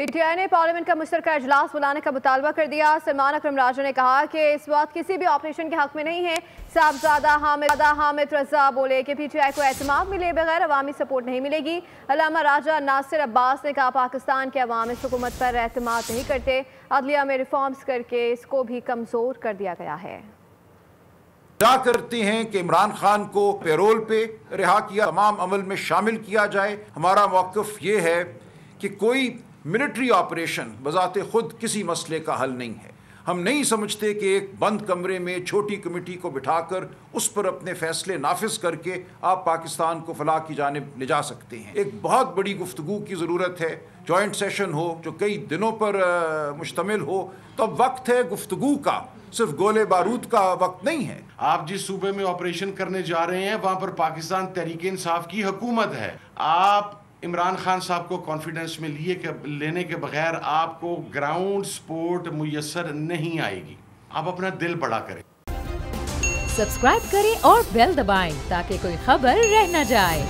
PTI ने parliament का मुश्तरका इजलास बुलाने का मुतालबा कर दिया। सलमान अकरम राजा ने कहा कि इस बात किसी भी ऑपरेशन के हक में नहीं है। साहबजादा हामिद रजा बोले कि पीटीआई को एतमाद मिले बगैर अवामी सपोर्ट नहीं मिलेगी। अल्लामा राजा नासिर अब्बास ने कहा पाकिस्तान के अवाम इस हुकूमत पर एतमाद नहीं करते, अदलिया में रिफॉर्म्स करके इसको भी कमजोर कर दिया गया है। क्या करते हैं कि इमरान खान को पेरोल पे रिहा किया, तमाम अमल में शामिल किया जाए। हमारा मौक़िफ़ ये है कि कोई मिलिट्री ऑपरेशन बज़ाते खुद किसी मसले का हल नहीं है। हम नहीं समझते कि एक बंद कमरे में छोटी कमेटी को बिठाकर उस पर अपने फैसले नाफिज करके आप पाकिस्तान को फलाह की जानिब ले जा सकते हैं। एक बहुत बड़ी गुफ्तगू की ज़रूरत है, जॉइंट सेशन हो जो कई दिनों पर मुश्तमिल हो। तो अब वक्त है गुफ्तगू का, सिर्फ गोले बारूद का वक्त नहीं है। आप जिस सूबे में ऑपरेशन करने जा रहे हैं वहां पर पाकिस्तान तहरीक इंसाफ की हुकूमत है। आप इमरान खान साहब को कॉन्फिडेंस में लेने के बगैर आपको ग्राउंड सपोर्ट मुयस्सर नहीं आएगी। आप अपना दिल बड़ा करें, सब्सक्राइब करें और बेल दबाएं ताकि कोई खबर रह न जाए।